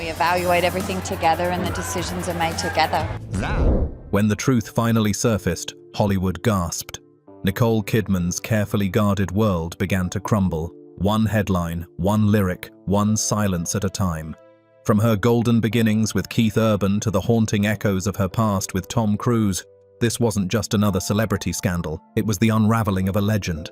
We evaluate everything together and the decisions are made together. When the truth finally surfaced, Hollywood gasped. Nicole Kidman's carefully guarded world began to crumble. One headline, one lyric, one silence at a time. From her golden beginnings with Keith Urban to the haunting echoes of her past with Tom Cruise, this wasn't just another celebrity scandal, it was the unraveling of a legend.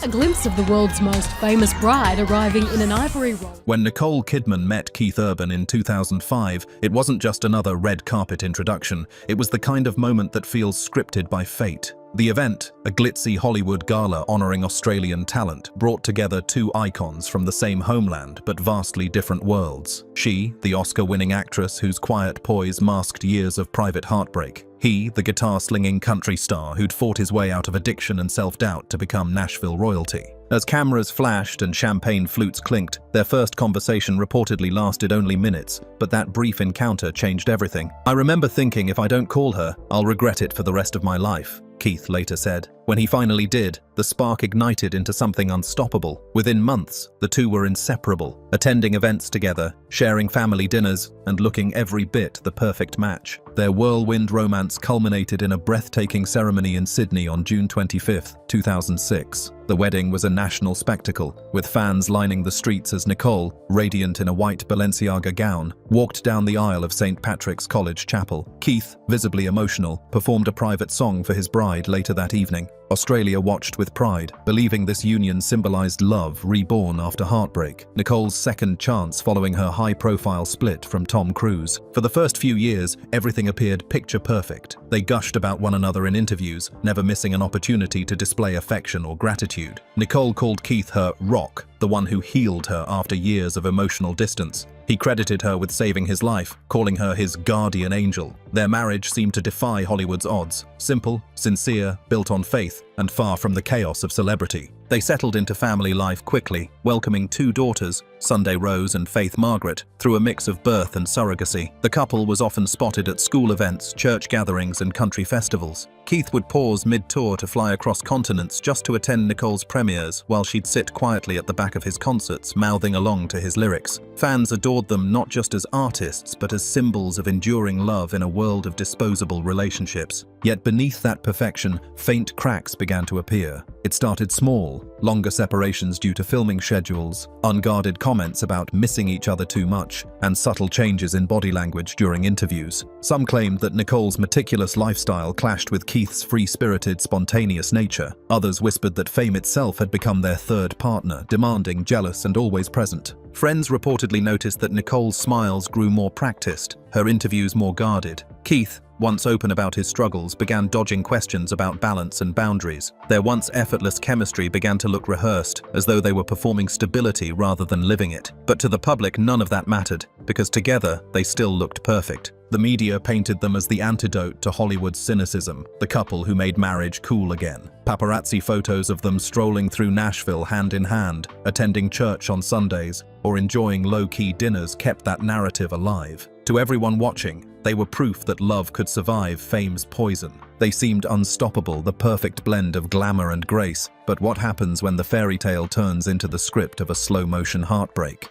A glimpse of the world's most famous bride arriving in an ivory roll. When Nicole Kidman met Keith Urban in 2005, it wasn't just another red carpet introduction, it was the kind of moment that feels scripted by fate. The event, a glitzy Hollywood gala honoring Australian talent, brought together two icons from the same homeland but vastly different worlds. She, the Oscar-winning actress whose quiet poise masked years of private heartbreak. He, the guitar-slinging country star who'd fought his way out of addiction and self-doubt to become Nashville royalty. As cameras flashed and champagne flutes clinked, their first conversation reportedly lasted only minutes, but that brief encounter changed everything. "I remember thinking if I don't call her, I'll regret it for the rest of my life," Keith later said. When he finally did, the spark ignited into something unstoppable. Within months, the two were inseparable, attending events together, sharing family dinners, and looking every bit the perfect match. Their whirlwind romance culminated in a breathtaking ceremony in Sydney on June 25, 2006. The wedding was a national spectacle, with fans lining the streets as Nicole, radiant in a white Balenciaga gown, walked down the aisle of St. Patrick's College Chapel. Keith, visibly emotional, performed a private song for his bride later that evening. Australia watched with pride, believing this union symbolized love reborn after heartbreak, Nicole's second chance following her high-profile split from Tom Cruise. For the first few years, everything appeared picture-perfect. They gushed about one another in interviews, never missing an opportunity to display affection or gratitude. Nicole called Keith her rock, the one who healed her after years of emotional distance. He credited her with saving his life, calling her his guardian angel. Their marriage seemed to defy Hollywood's odds. Simple, sincere, built on faith, and far from the chaos of celebrity. They settled into family life quickly, welcoming two daughters, Sunday Rose and Faith Margaret, through a mix of birth and surrogacy. The couple was often spotted at school events, church gatherings, and country festivals. Keith would pause mid-tour to fly across continents just to attend Nicole's premieres, while she'd sit quietly at the back of his concerts, mouthing along to his lyrics. Fans adored them not just as artists, but as symbols of enduring love in a world of disposable relationships. Yet beneath that perfection, faint cracks began to appear. It started small, longer separations due to filming schedules, unguarded comments about missing each other too much, and subtle changes in body language during interviews. Some claimed that Nicole's meticulous lifestyle clashed with Keith's free-spirited, spontaneous nature. Others whispered that fame itself had become their third partner, demanding, jealous, and always present. Friends reportedly noticed that Nicole's smiles grew more practiced, her interviews more guarded. Keith, once open about his struggles, began dodging questions about balance and boundaries. Their once effortless chemistry began to look rehearsed, as though they were performing stability rather than living it. But to the public, none of that mattered, because together, they still looked perfect. The media painted them as the antidote to Hollywood's cynicism, the couple who made marriage cool again. Paparazzi photos of them strolling through Nashville hand in hand, attending church on Sundays, or enjoying low-key dinners kept that narrative alive. To everyone watching, they were proof that love could survive fame's poison. They seemed unstoppable, the perfect blend of glamour and grace. But what happens when the fairy tale turns into the script of a slow-motion heartbreak?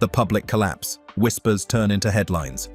The public collapse. Whispers turn into headlines.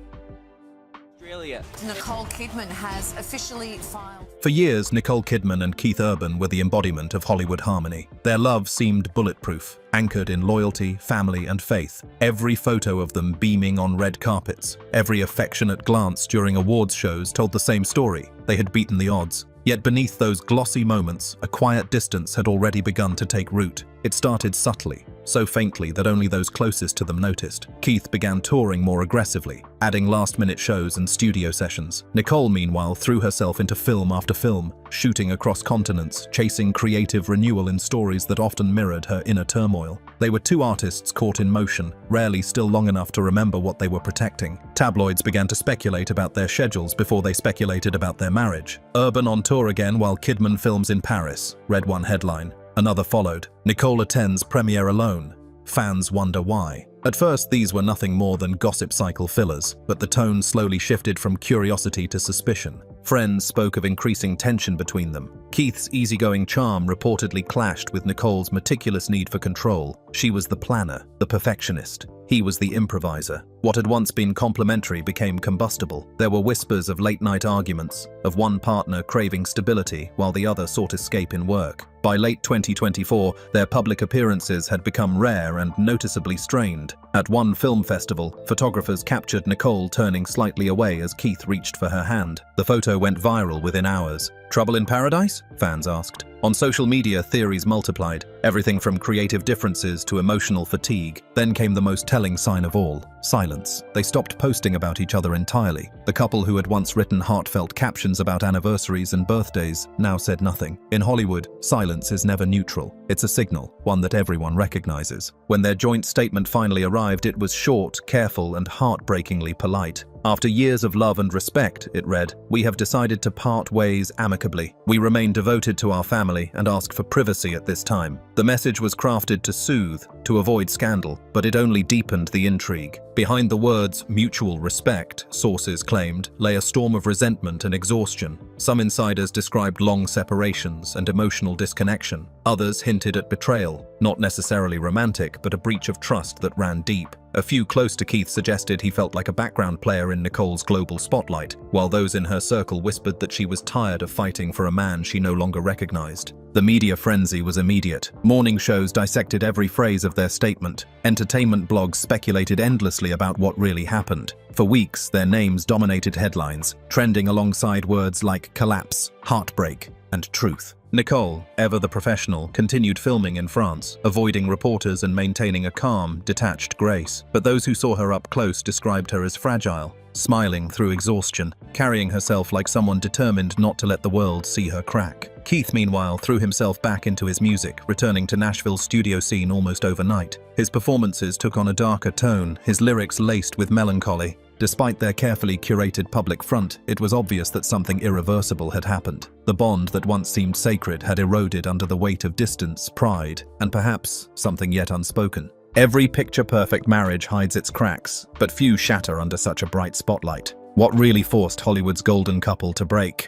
Nicole Kidman has officially filed. For years, Nicole Kidman and Keith Urban were the embodiment of Hollywood harmony. Their love seemed bulletproof, anchored in loyalty, family, and faith. Every photo of them beaming on red carpets, every affectionate glance during awards shows told the same story. They had beaten the odds. Yet beneath those glossy moments, a quiet distance had already begun to take root. It started subtly, so faintly that only those closest to them noticed. Keith began touring more aggressively, adding last-minute shows and studio sessions. Nicole, meanwhile, threw herself into film after film, shooting across continents, chasing creative renewal in stories that often mirrored her inner turmoil. They were two artists caught in motion, rarely still long enough to remember what they were protecting. Tabloids began to speculate about their schedules before they speculated about their marriage. Urban on tour again while Kidman films in Paris, read one headline. Another followed. Nicole attends premiere alone. Fans wonder why. At first, these were nothing more than gossip cycle fillers, but the tone slowly shifted from curiosity to suspicion. Friends spoke of increasing tension between them. Keith's easygoing charm reportedly clashed with Nicole's meticulous need for control. She was the planner, the perfectionist. He was the improviser. What had once been complimentary became combustible. There were whispers of late-night arguments, of one partner craving stability while the other sought escape in work. By late 2024, their public appearances had become rare and noticeably strained. At one film festival, photographers captured Nicole turning slightly away as Keith reached for her hand. The photo went viral within hours. Trouble in paradise? Fans asked. On social media, theories multiplied, everything from creative differences to emotional fatigue. Then came the most telling sign of all: silence. They stopped posting about each other entirely. The couple who had once written heartfelt captions about anniversaries and birthdays now said nothing. In Hollywood, silence is never neutral. It's a signal, one that everyone recognizes. When their joint statement finally arrived, it was short, careful, and heartbreakingly polite. After years of love and respect, it read, "We have decided to part ways amicably. We remain devoted to our family and ask for privacy at this time." The message was crafted to soothe, to avoid scandal, but it only deepened the intrigue. Behind the words "mutual respect," sources claimed, lay a storm of resentment and exhaustion. Some insiders described long separations and emotional disconnection. Others hinted at betrayal, not necessarily romantic, but a breach of trust that ran deep. A few close to Keith suggested he felt like a background player in Nicole's global spotlight, while those in her circle whispered that she was tired of fighting for a man she no longer recognized. The media frenzy was immediate. Morning shows dissected every phrase of their statement. Entertainment blogs speculated endlessly about what really happened. For weeks, their names dominated headlines, trending alongside words like collapse, heartbreak, and truth. Nicole, ever the professional, continued filming in France, avoiding reporters and maintaining a calm, detached grace. But those who saw her up close described her as fragile, smiling through exhaustion, carrying herself like someone determined not to let the world see her crack. Keith, meanwhile, threw himself back into his music, returning to Nashville's studio scene almost overnight. His performances took on a darker tone, his lyrics laced with melancholy. Despite their carefully curated public front, it was obvious that something irreversible had happened. The bond that once seemed sacred had eroded under the weight of distance, pride, and perhaps something yet unspoken. Every picture-perfect marriage hides its cracks, but few shatter under such a bright spotlight. What really forced Hollywood's golden couple to break?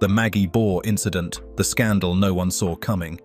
The Maggie Bohr incident, the scandal no one saw coming.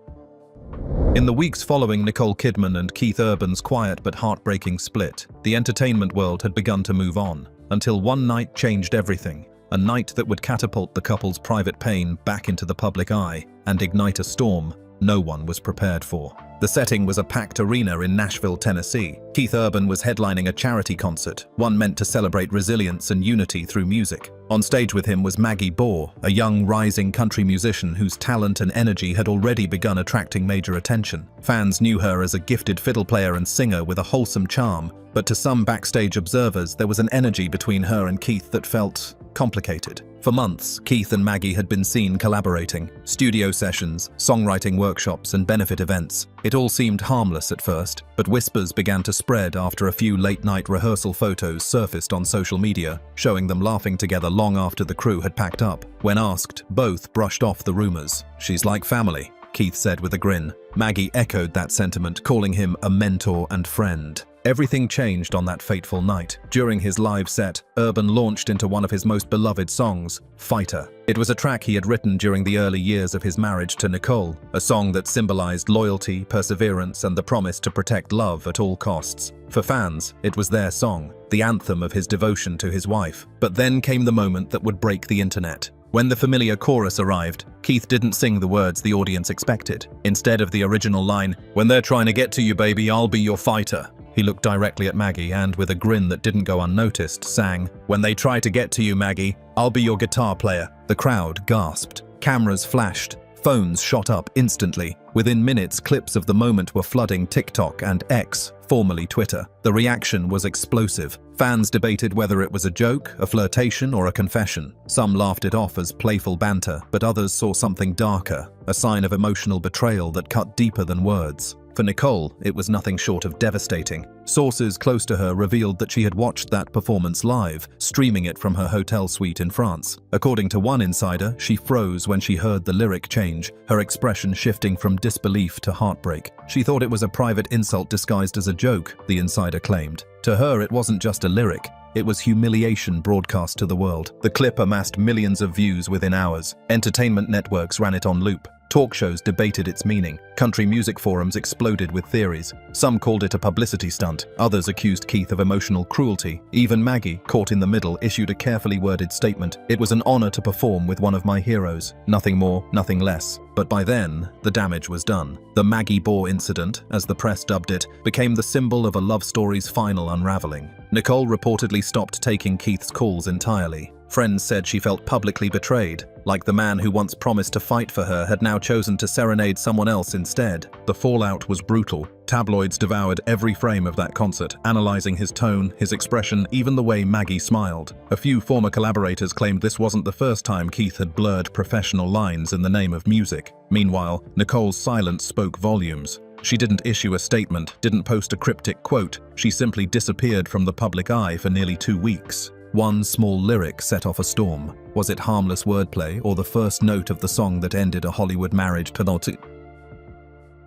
In the weeks following Nicole Kidman and Keith Urban's quiet but heartbreaking split, the entertainment world had begun to move on, until one night changed everything. A night that would catapult the couple's private pain back into the public eye and ignite a storm no one was prepared for. The setting was a packed arena in Nashville, Tennessee. Keith Urban was headlining a charity concert, one meant to celebrate resilience and unity through music. On stage with him was Maggie Bohr, a young rising country musician whose talent and energy had already begun attracting major attention. Fans knew her as a gifted fiddle player and singer with a wholesome charm, but to some backstage observers there was an energy between her and Keith that felt complicated. For months, Keith and Maggie had been seen collaborating. Studio sessions, songwriting workshops, and benefit events. It all seemed harmless at first, but whispers began to spread after a few late-night rehearsal photos surfaced on social media, showing them laughing together long after the crew had packed up. When asked, both brushed off the rumors. "She's like family," Keith said with a grin. Maggie echoed that sentiment, calling him a mentor and friend. Everything changed on that fateful night. During his live set, Urban launched into one of his most beloved songs, Fighter. It was a track he had written during the early years of his marriage to Nicole, a song that symbolized loyalty, perseverance, and the promise to protect love at all costs. For fans, it was their song, the anthem of his devotion to his wife. But then came the moment that would break the internet. When the familiar chorus arrived, Keith didn't sing the words the audience expected. Instead of the original line, "When they're trying to get to you, baby, I'll be your fighter," he looked directly at Maggie and, with a grin that didn't go unnoticed, sang, "When they try to get to you, Maggie, I'll be your guitar player." The crowd gasped. Cameras flashed. Phones shot up instantly. Within minutes, clips of the moment were flooding TikTok and X, formerly Twitter. The reaction was explosive. Fans debated whether it was a joke, a flirtation, or a confession. Some laughed it off as playful banter, but others saw something darker, a sign of emotional betrayal that cut deeper than words. For Nicole, it was nothing short of devastating. Sources close to her revealed that she had watched that performance live, streaming it from her hotel suite in France. According to one insider, she froze when she heard the lyric change, her expression shifting from disbelief to heartbreak. She thought it was a private insult disguised as a joke, the insider claimed. To her, it wasn't just a lyric. It was humiliation broadcast to the world. The clip amassed millions of views within hours. Entertainment networks ran it on loop. Talk shows debated its meaning. Country music forums exploded with theories. Some called it a publicity stunt. Others accused Keith of emotional cruelty. Even Maggie, caught in the middle, issued a carefully worded statement. "It was an honor to perform with one of my heroes. Nothing more, nothing less." But by then, the damage was done. The Maggie Bore incident, as the press dubbed it, became the symbol of a love story's final unraveling. Nicole reportedly stopped taking Keith's calls entirely. Friends said she felt publicly betrayed, like the man who once promised to fight for her had now chosen to serenade someone else instead. The fallout was brutal. Tabloids devoured every frame of that concert, analyzing his tone, his expression, even the way Maggie smiled. A few former collaborators claimed this wasn't the first time Keith had blurred professional lines in the name of music. Meanwhile, Nicole's silence spoke volumes. She didn't issue a statement, didn't post a cryptic quote. She simply disappeared from the public eye for nearly 2 weeks. One small lyric set off a storm. Was it harmless wordplay or the first note of the song that ended a Hollywood marriage penalty?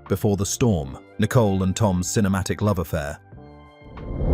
Before the storm, Nicole and Tom's cinematic love affair.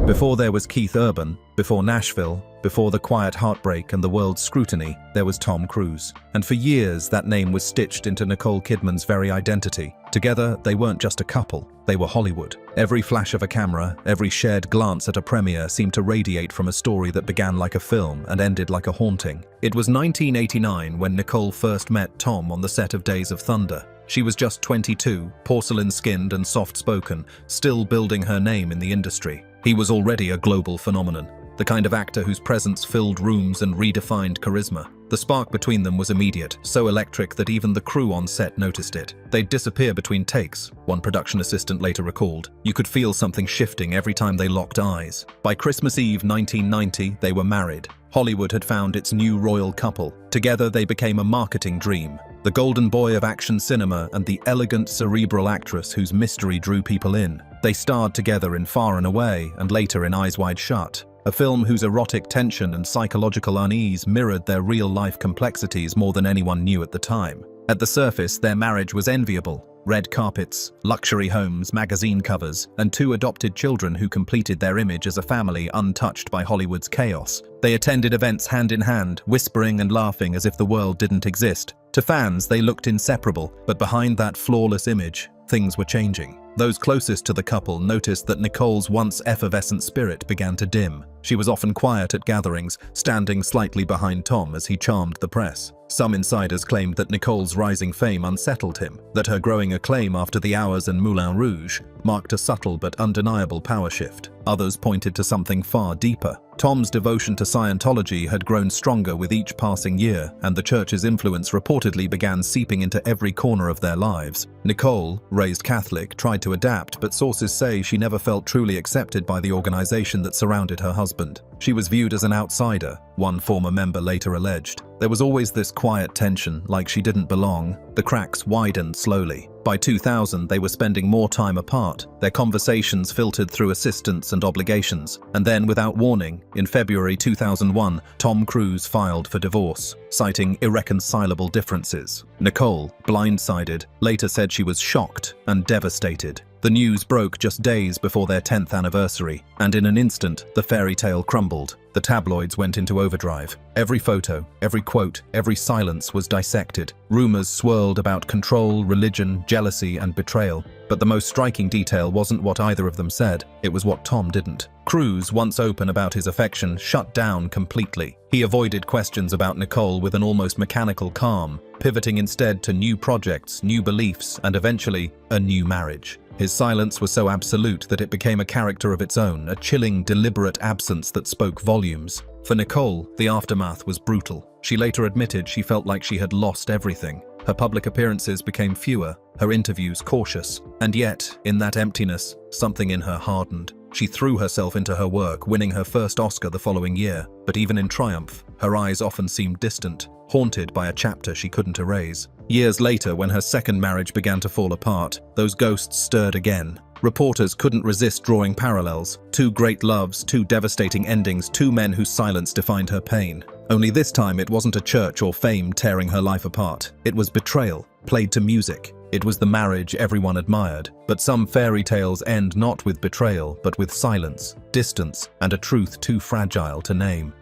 Before there was Keith Urban, before Nashville, before the quiet heartbreak and the world's scrutiny, there was Tom Cruise. And for years, that name was stitched into Nicole Kidman's very identity. Together, they weren't just a couple, they were Hollywood. Every flash of a camera, every shared glance at a premiere seemed to radiate from a story that began like a film and ended like a haunting. It was 1989 when Nicole first met Tom on the set of Days of Thunder. She was just 22, porcelain-skinned and soft-spoken, still building her name in the industry. He was already a global phenomenon, the kind of actor whose presence filled rooms and redefined charisma. The spark between them was immediate, so electric that even the crew on set noticed it. They'd disappear between takes, one production assistant later recalled. You could feel something shifting every time they locked eyes. By Christmas Eve 1990, they were married. Hollywood had found its new royal couple. Together they became a marketing dream. The golden boy of action cinema and the elegant, cerebral actress whose mystery drew people in. They starred together in Far and Away and later in Eyes Wide Shut, a film whose erotic tension and psychological unease mirrored their real-life complexities more than anyone knew at the time. At the surface, their marriage was enviable. Red carpets, luxury homes, magazine covers, and 2 adopted children who completed their image as a family untouched by Hollywood's chaos. They attended events hand in hand, whispering and laughing as if the world didn't exist. To fans, they looked inseparable, but behind that flawless image, things were changing. Those closest to the couple noticed that Nicole's once effervescent spirit began to dim. She was often quiet at gatherings, standing slightly behind Tom as he charmed the press. Some insiders claimed that Nicole's rising fame unsettled him, that her growing acclaim after The Hours and Moulin Rouge marked a subtle but undeniable power shift. Others pointed to something far deeper. Tom's devotion to Scientology had grown stronger with each passing year, and the church's influence reportedly began seeping into every corner of their lives. Nicole, raised Catholic, tried to adapt, but sources say she never felt truly accepted by the organization that surrounded her husband. She was viewed as an outsider, one former member later alleged. There was always this quiet tension, like she didn't belong. The cracks widened slowly. By 2000, they were spending more time apart. Their conversations filtered through assistants and obligations. And then, without warning, in February 2001, Tom Cruise filed for divorce, citing irreconcilable differences. Nicole, blindsided, later said she was shocked and devastated. The news broke just days before their 10th anniversary, and in an instant, the fairy tale crumbled. The tabloids went into overdrive. Every photo, every quote, every silence was dissected. Rumors swirled about control, religion, jealousy, and betrayal. But the most striking detail wasn't what either of them said, it was what Tom didn't. Cruise, once open about his affection, shut down completely. He avoided questions about Nicole with an almost mechanical calm, pivoting instead to new projects, new beliefs, and eventually, a new marriage. His silence was so absolute that it became a character of its own, a chilling, deliberate absence that spoke volumes. For Nicole, the aftermath was brutal. She later admitted she felt like she had lost everything. Her public appearances became fewer, her interviews cautious. And yet, in that emptiness, something in her hardened. She threw herself into her work, winning her first Oscar the following year. But even in triumph, her eyes often seemed distant, haunted by a chapter she couldn't erase. Years later, when her second marriage began to fall apart, those ghosts stirred again. Reporters couldn't resist drawing parallels. 2 great loves, 2 devastating endings, 2 men whose silence defined her pain. Only this time it wasn't a church or fame tearing her life apart. It was betrayal, played to music. It was the marriage everyone admired. But some fairy tales end not with betrayal, but with silence, distance, and a truth too fragile to name.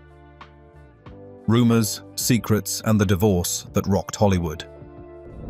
Rumors, secrets, and the divorce that rocked Hollywood.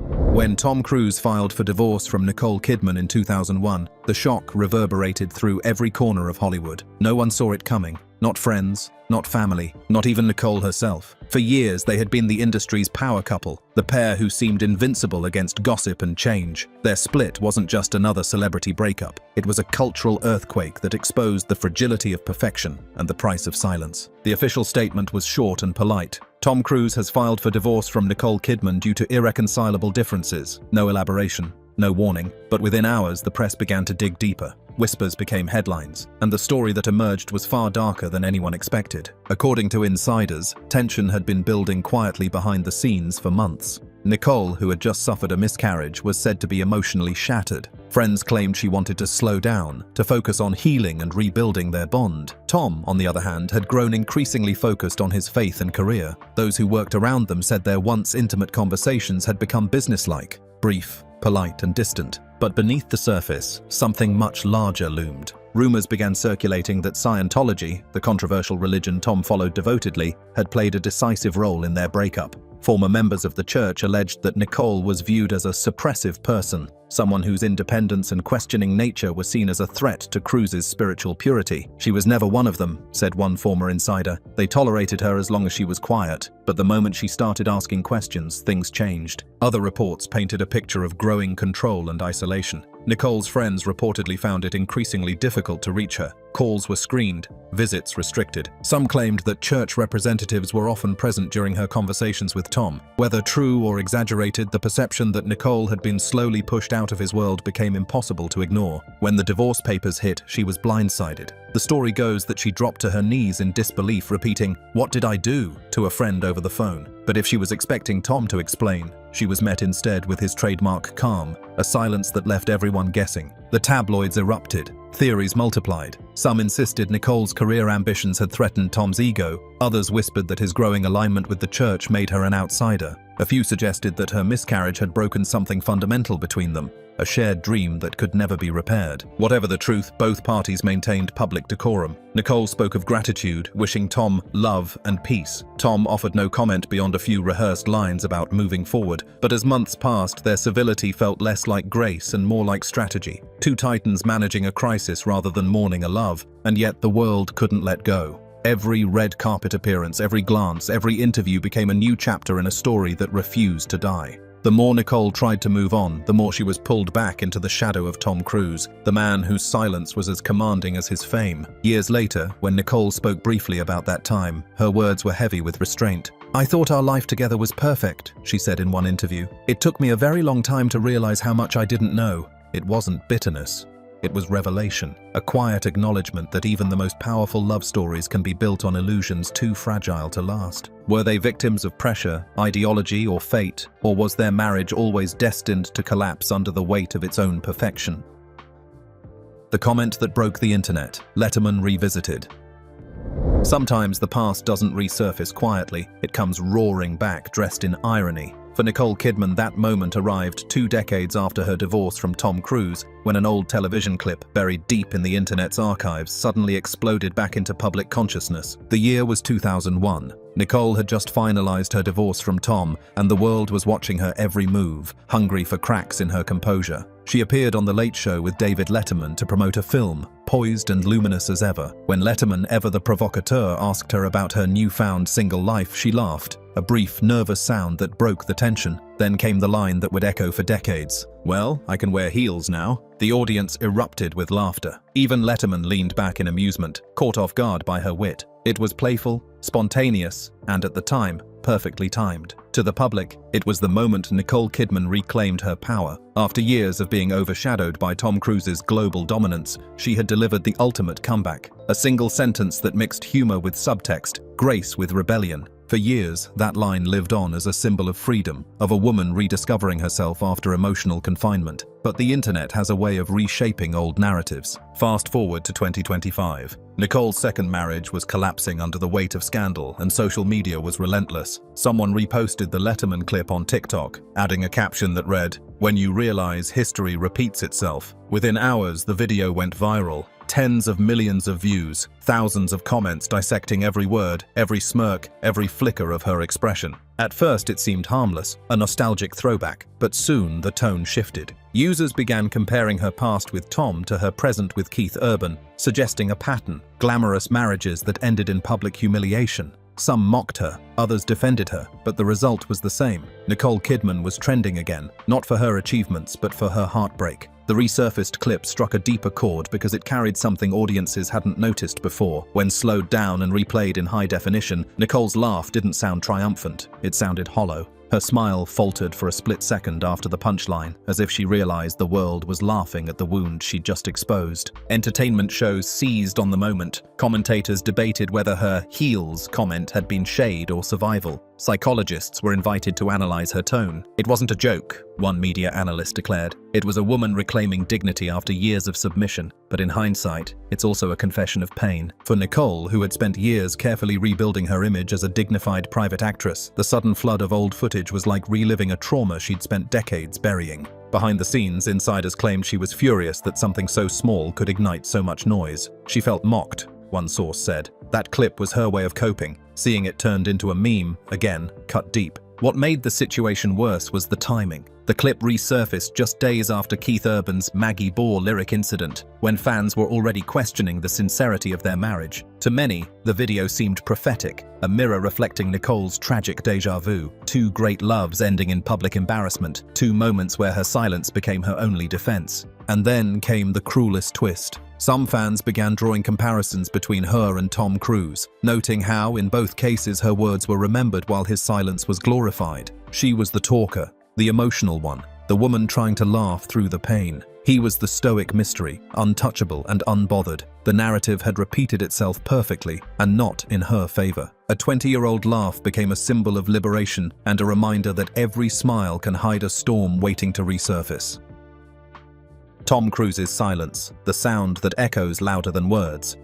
When Tom Cruise filed for divorce from Nicole Kidman in 2001, the shock reverberated through every corner of Hollywood. No one saw it coming. Not friends, not family, not even Nicole herself. For years, they had been the industry's power couple, the pair who seemed invincible against gossip and change. Their split wasn't just another celebrity breakup. It was a cultural earthquake that exposed the fragility of perfection and the price of silence. The official statement was short and polite. Tom Cruise has filed for divorce from Nicole Kidman due to irreconcilable differences. No elaboration, no warning, but within hours the press began to dig deeper. Whispers became headlines, and the story that emerged was far darker than anyone expected. According to insiders, tension had been building quietly behind the scenes for months. Nicole, who had just suffered a miscarriage, was said to be emotionally shattered. Friends claimed she wanted to slow down, to focus on healing and rebuilding their bond. Tom, on the other hand, had grown increasingly focused on his faith and career. Those who worked around them said their once intimate conversations had become businesslike, brief, polite, and distant. But beneath the surface, something much larger loomed. Rumors began circulating that Scientology, the controversial religion Tom followed devotedly, had played a decisive role in their breakup. Former members of the church alleged that Nicole was viewed as a suppressive person, someone whose independence and questioning nature were seen as a threat to Cruise's spiritual purity. She was never one of them, said one former insider. They tolerated her as long as she was quiet, but the moment she started asking questions, things changed. Other reports painted a picture of growing control and isolation. Nicole's friends reportedly found it increasingly difficult to reach her. Calls were screened, visits restricted. Some claimed that church representatives were often present during her conversations with Tom. Whether true or exaggerated, the perception that Nicole had been slowly pushed out of his world became impossible to ignore. When the divorce papers hit, she was blindsided. The story goes that she dropped to her knees in disbelief, repeating, "What did I do?" to a friend over the phone. But if she was expecting Tom to explain, she was met instead with his trademark calm, a silence that left everyone guessing. The tabloids erupted. Theories multiplied. Some insisted Nicole's career ambitions had threatened Tom's ego. Others whispered that his growing alignment with the church made her an outsider. A few suggested that her miscarriage had broken something fundamental between them, a shared dream that could never be repaired. Whatever the truth, both parties maintained public decorum. Nicole spoke of gratitude, wishing Tom love and peace. Tom offered no comment beyond a few rehearsed lines about moving forward, but as months passed, their civility felt less like grace and more like strategy. Two titans managing a crisis rather than mourning a love, and yet the world couldn't let go. Every red carpet appearance, every glance, every interview became a new chapter in a story that refused to die. The more Nicole tried to move on, the more she was pulled back into the shadow of Tom Cruise, the man whose silence was as commanding as his fame. Years later, when Nicole spoke briefly about that time, her words were heavy with restraint. "I thought our life together was perfect," she said in one interview. "It took me a very long time to realize how much I didn't know." It wasn't bitterness. It was revelation, a quiet acknowledgement that even the most powerful love stories can be built on illusions too fragile to last. Were they victims of pressure, ideology, or fate, or was their marriage always destined to collapse under the weight of its own perfection? The comment that broke the internet, Letterman revisited. Sometimes the past doesn't resurface quietly, it comes roaring back dressed in irony. For Nicole Kidman, that moment arrived 2 decades after her divorce from Tom Cruise, when an old television clip buried deep in the internet's archives suddenly exploded back into public consciousness. The year was 2001. Nicole had just finalized her divorce from Tom, and the world was watching her every move, hungry for cracks in her composure. She appeared on The Late Show with David Letterman to promote a film, poised and luminous as ever. When Letterman, ever the provocateur, asked her about her newfound single life, she laughed, a brief, nervous sound that broke the tension. Then came the line that would echo for decades. "Well, I can wear heels now." The audience erupted with laughter. Even Letterman leaned back in amusement, caught off guard by her wit. It was playful, spontaneous, and at the time, perfectly timed. To the public, it was the moment Nicole Kidman reclaimed her power. After years of being overshadowed by Tom Cruise's global dominance, she had delivered the ultimate comeback. A single sentence that mixed humor with subtext, grace with rebellion. For years, that line lived on as a symbol of freedom, of a woman rediscovering herself after emotional confinement. But the internet has a way of reshaping old narratives. Fast forward to 2025. Nicole's second marriage was collapsing under the weight of scandal, and social media was relentless. Someone reposted the Letterman clip on TikTok, adding a caption that read, "When you realize history repeats itself." Within hours, the video went viral. Tens of millions of views, thousands of comments dissecting every word, every smirk, every flicker of her expression. At first it seemed harmless, a nostalgic throwback, but soon the tone shifted. Users began comparing her past with Tom to her present with Keith Urban, suggesting a pattern: glamorous marriages that ended in public humiliation. Some mocked her, others defended her, but the result was the same. Nicole Kidman was trending again, not for her achievements, but for her heartbreak. The resurfaced clip struck a deeper chord because it carried something audiences hadn't noticed before. When slowed down and replayed in high definition, Nicole's laugh didn't sound triumphant, it sounded hollow. Her smile faltered for a split second after the punchline, as if she realized the world was laughing at the wound she'd just exposed. Entertainment shows seized on the moment. Commentators debated whether her "heels" comment had been shade or survival. Psychologists were invited to analyze her tone. "It wasn't a joke," one media analyst declared. "It was a woman reclaiming dignity after years of submission. But in hindsight, it's also a confession of pain." For Nicole, who had spent years carefully rebuilding her image as a dignified private actress, the sudden flood of old footage was like reliving a trauma she'd spent decades burying. Behind the scenes, insiders claimed she was furious that something so small could ignite so much noise. She felt mocked, one source said. That clip was her way of coping, seeing it turned into a meme, again, cut deep. What made the situation worse was the timing. The clip resurfaced just days after Keith Urban's Maggie Bohr lyric incident, when fans were already questioning the sincerity of their marriage. To many, the video seemed prophetic, a mirror reflecting Nicole's tragic déjà vu. Two great loves ending in public embarrassment, two moments where her silence became her only defense. And then came the cruelest twist. Some fans began drawing comparisons between her and Tom Cruise, noting how, in both cases, her words were remembered while his silence was glorified. She was the talker, the emotional one, the woman trying to laugh through the pain. He was the stoic mystery, untouchable and unbothered. The narrative had repeated itself perfectly, and not in her favor. A 20-year-old laugh became a symbol of liberation and a reminder that every smile can hide a storm waiting to resurface. Tom Cruise's silence, the sound that echoes louder than words.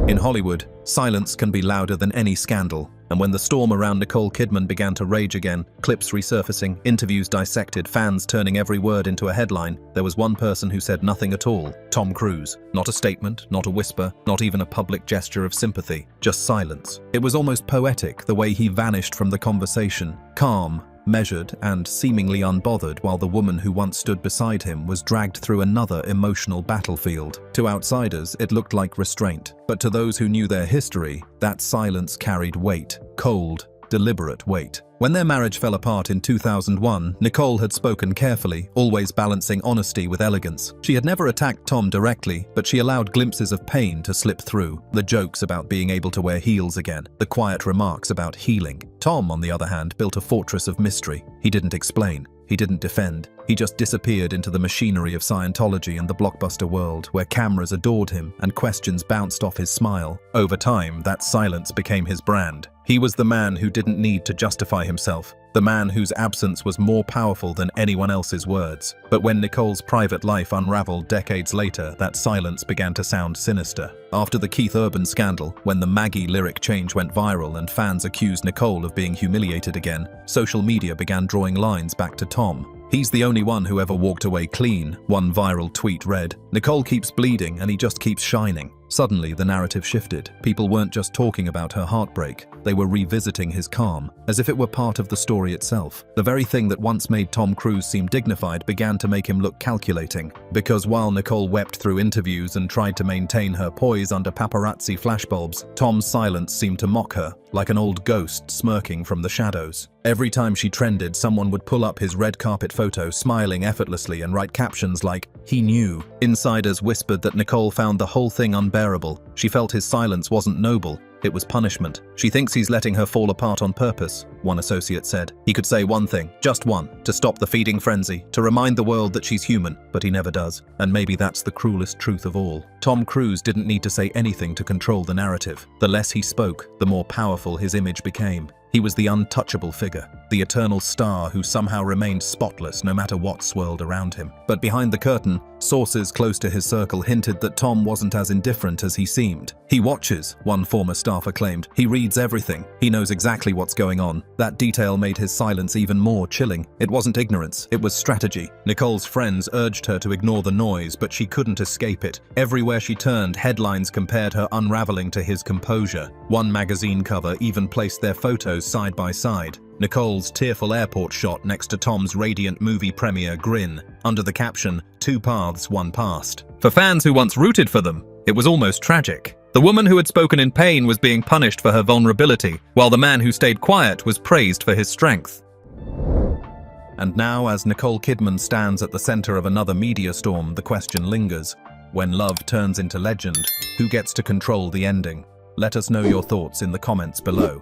In Hollywood, silence can be louder than any scandal, and when the storm around Nicole Kidman began to rage again, clips resurfacing, interviews dissected, fans turning every word into a headline, there was one person who said nothing at all: Tom Cruise. Not a statement, not a whisper, not even a public gesture of sympathy, just silence. It was almost poetic, the way he vanished from the conversation, calm, measured, and seemingly unbothered, while the woman who once stood beside him was dragged through another emotional battlefield. To outsiders, it looked like restraint, but to those who knew their history, that silence carried weight, cold, deliberate weight. When their marriage fell apart in 2001, Nicole had spoken carefully, always balancing honesty with elegance. She had never attacked Tom directly, but she allowed glimpses of pain to slip through. The jokes about being able to wear heels again, the quiet remarks about healing. Tom, on the other hand, built a fortress of mystery. He didn't explain. He didn't defend. He just disappeared into the machinery of Scientology and the blockbuster world, where cameras adored him and questions bounced off his smile. Over time, that silence became his brand. He was the man who didn't need to justify himself, the man whose absence was more powerful than anyone else's words. But when Nicole's private life unraveled decades later, that silence began to sound sinister. After the Keith Urban scandal, when the Maggie lyric change went viral and fans accused Nicole of being humiliated again, social media began drawing lines back to Tom. "He's the only one who ever walked away clean," one viral tweet read. "Nicole keeps bleeding and he just keeps shining." Suddenly, the narrative shifted. People weren't just talking about her heartbreak. They were revisiting his calm, as if it were part of the story itself. The very thing that once made Tom Cruise seem dignified began to make him look calculating. Because while Nicole wept through interviews and tried to maintain her poise under paparazzi flashbulbs, Tom's silence seemed to mock her, like an old ghost smirking from the shadows. Every time she trended, someone would pull up his red carpet photo, smiling effortlessly, and write captions like, "He knew." Insiders whispered that Nicole found the whole thing unbearable. She felt his silence wasn't noble. It was punishment. "She thinks he's letting her fall apart on purpose," one associate said. "He could say one thing, just one, to stop the feeding frenzy, to remind the world that she's human, but he never does. And maybe that's the cruelest truth of all." Tom Cruise didn't need to say anything to control the narrative. The less he spoke, the more powerful his image became. He was the untouchable figure. the eternal star who somehow remained spotless no matter what swirled around him. But behind the curtain, sources close to his circle hinted that Tom wasn't as indifferent as he seemed. "He watches," one former staffer claimed. "He reads everything. He knows exactly what's going on." That detail made his silence even more chilling. It wasn't ignorance, it was strategy. Nicole's friends urged her to ignore the noise, but she couldn't escape it. Everywhere she turned, headlines compared her unraveling to his composure. One magazine cover even placed their photos side by side. Nicole's tearful airport shot next to Tom's radiant movie premiere grin, under the caption, "Two paths, one past." For fans who once rooted for them, it was almost tragic. The woman who had spoken in pain was being punished for her vulnerability, while the man who stayed quiet was praised for his strength. And now, as Nicole Kidman stands at the center of another media storm, the question lingers. When love turns into legend, who gets to control the ending? Let us know your thoughts in the comments below.